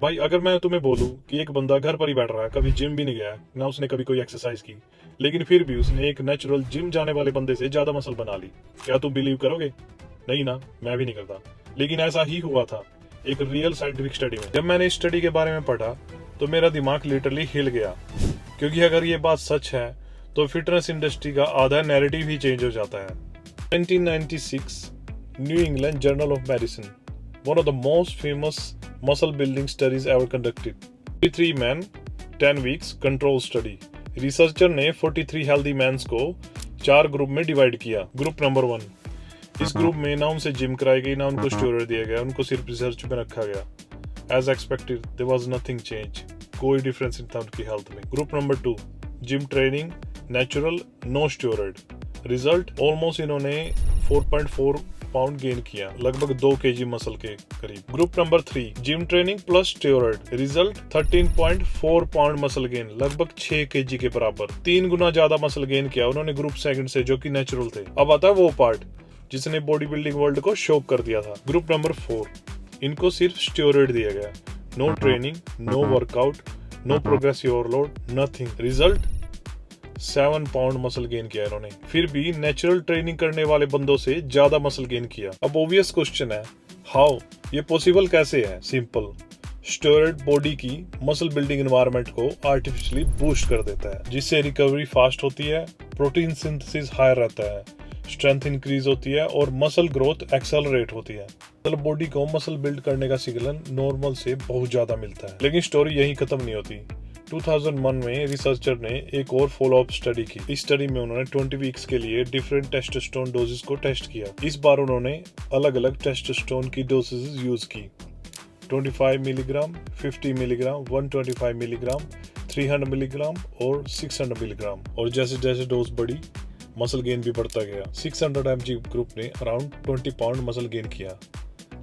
भाई अगर मैं तुम्हें बोलूं कि एक बंदा घर पर ही बैठ रहा है, कभी जिम भी नहीं गया ना, उसने कभी कोई एक्सरसाइज की, लेकिन फिर भी उसने एक नेचुरल जिम जाने वाले बंदे से ज्यादा मसल बना ली, क्या तुम बिलीव करोगे? नहीं ना, मैं भी नहीं करता। लेकिन ऐसा ही हुआ था एक रियल साइंटिफिक स्टडी में। जब मैंने इस स्टडी के बारे में पढ़ा तो मेरा दिमाग लिटरली हिल गया, क्योंकि अगर ये बात सच है तो फिटनेस इंडस्ट्री का आधा नैरेटिव ही चेंज हो जाता है। 1996 new England journal of medicine, one of the most famous muscle building studies ever conducted. 43 men, 10 weeks control study. Researcher ने 43 हेल्दी मैंस को 4 ग्रुप में डिवाइड किया। ग्रुप नंबर 1, इस ग्रुप में ना उनसे जिम कराई गई ना उनको स्टेरॉइड दिया गया, उनको सिर्फ रिसर्च में रखा गया। As expected there was nothing change, कोई डिफरेंस नहीं था उनकी हेल्थ में। Group number 2, gym training natural no steroid. Result almost इन्होंने 4.4 पाउंड गेन किया, लगभग 2 kg मसल के करीब। Group number 3, gym training plus steroid. Result 13.4 pound muscle gain, लगभग 6 kg के बराबर। 3 गुना ज्यादा मसल गेन किया उन्होंने ग्रुप सेकंड से, जो कि नेचुरल थे। अब आता है वो पार्ट जिसने बॉडी बिल्डिंग वर्ल्ड को शॉक कर दिया था। ग्रुप नंबर 4, इनको सिर्फ स्टेरॉइड दिया गया, no training, no workout, no progressive overload, nothing. Result 7 pound muscle gain किया इन्होंने, फिर भी नेचुरल ट्रेनिंग करने वाले बंदों से ज्यादा मसल गेन किया। अब ऑब्वियस क्वेश्चन है, हाउ ये पॉसिबल कैसे है? सिंपल, स्टेरॉइड बॉडी की मसल बिल्डिंग एनवायरनमेंट को आर्टिफिशियली बूस्ट कर देता है, जिससे रिकवरी फास्ट होती है, प्रोटीन सिंथेसिस हाई रहता है, स्ट्रेंथ इंक्रीज होती है और मसल ग्रोथ एक्सेलरेट होती है। मतलब बॉडी को मसल बिल्ड करने का सिग्नल नॉर्मल से बहुत ज्यादा मिलता है। लेकिन स्टोरी यही खत्म नहीं होती। 2001 में रिसर्चर ने एक और फॉलो अप स्टडी की। इस स्टडी में उन्होंने 20 वीक्स के लिए डिफरेंट टेस्टोस्टेरोन डोजेस को टेस्ट किया। इस बार उन्होंने अलग अलग टेस्टोस्टेरोन की डोजेस यूज की, 25 मिलीग्राम, 50 मिलीग्राम, 125 मिलीग्राम, 300 मिलीग्राम और 600 मिलीग्राम। और जैसे जैसे डोज बढ़ी मसल गेन भी बढ़ता गया। 600 mg ग्रुप ने अराउंड 20 पाउंड मसल गेन किया,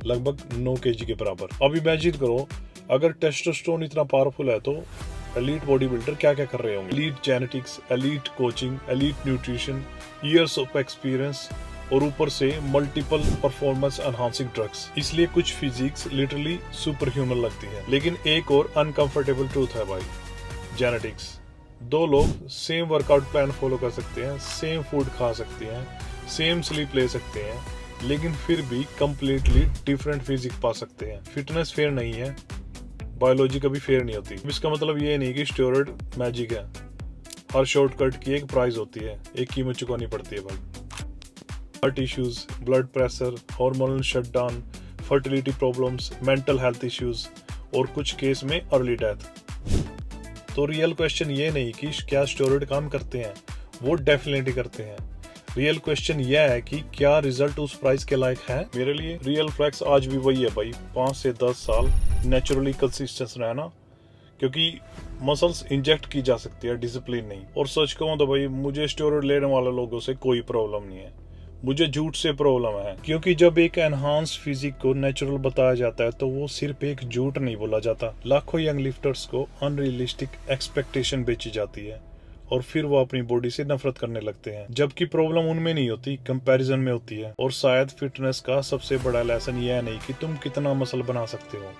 लगभग 9 kg के बराबर। अब इमेजिन करो, अगर टेस्टोस्टेरोन इतना पावरफुल है तो एलीट बॉडी बिल्डर क्या क्या कर रहे होंगे। Elite genetics, elite coaching, elite nutrition, years of experience और ऊपर से मल्टीपल परफॉर्मेंस एनहांसिंग ड्रग्स। इसलिए कुछ फिजिक्स लिटरली सुपर ह्यूमन लगती है। लेकिन एक और अनकंफर्टेबल ट्रूथ है भाई, जेनेटिक्स। 2 लोग सेम वर्कआउट प्लान फॉलो कर सकते हैं, सेम फूड खा सकते हैं, सेम स्लीप ले सकते हैं, लेकिन फिर भी कंप्लीटली डिफरेंट फिजिक पा सकते हैं। फिटनेस फेयर नहीं है, बायोलॉजी कभी फेयर नहीं होती। इसका मतलब ये नहीं कि स्टेरॉइड मैजिक है, हर शॉर्टकट की एक प्राइस होती है, एक कीमत चुकानी पड़ती है भाई। Heart issues, blood pressure, hormonal shutdown, fertility problems, mental health issues और कुछ केस में अर्ली डेथ। तो रियल क्वेश्चन ये नहीं कि क्या स्टेरॉइड काम करते हैं, वो डेफिनेटली करते हैं। रियल क्वेश्चन यह है कि क्या रिजल्ट उस प्राइस के लायक है? मेरे लिए रियल फ्लैक्स आज भी वही है भाई, 5 से 10 साल नेचुरली कंसिस्टेंस रहना, क्योंकि मसल्स इंजेक्ट की जा सकती है, डिसिप्लिन नहीं। और सच कहूं तो भाई मुझे स्टेरॉइड लेने वाले लोगों से कोई प्रॉब्लम नहीं है, मुझे झूठ से प्रॉब्लम है। क्योंकि जब एक एनहांस फिजिक को नेचुरल बताया जाता है तो वो सिर्फ एक झूठ नहीं बोला जाता। लाखों यंग लिफ्टर्स को अनरियलिस्टिक एक्सपेक्टेशन बेची जाती है और फिर वो अपनी बॉडी से नफरत करने लगते हैं, जबकि प्रॉब्लम उनमें नहीं होती, कंपैरिजन में होती है। और शायद फिटनेस का सबसे बड़ा लेसन यह नहीं कि तुम कितना मसल बना सकते हो,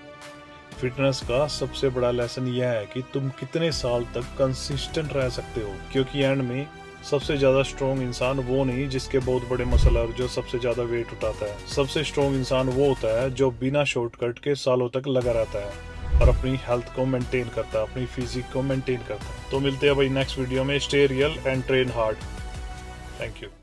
फिटनेस का सबसे बड़ा लेसन यह है कि तुम कितने साल तक कंसिस्टेंट रह सकते हो। क्योंकि एंड में सबसे ज्यादा स्ट्रॉन्ग इंसान वो नहीं जिसके बहुत बड़े मसल और जो सबसे ज्यादा वेट उठाता है। सबसे स्ट्रॉन्ग इंसान वो होता है जो बिना शॉर्टकट के सालों तक लगा रहता है और अपनी हेल्थ को मेंटेन करता है, अपनी फिजिक को मेंटेन करता है। तो मिलते हैं भाई नेक्स्ट वीडियो में। Stay real and train hard. Thank you.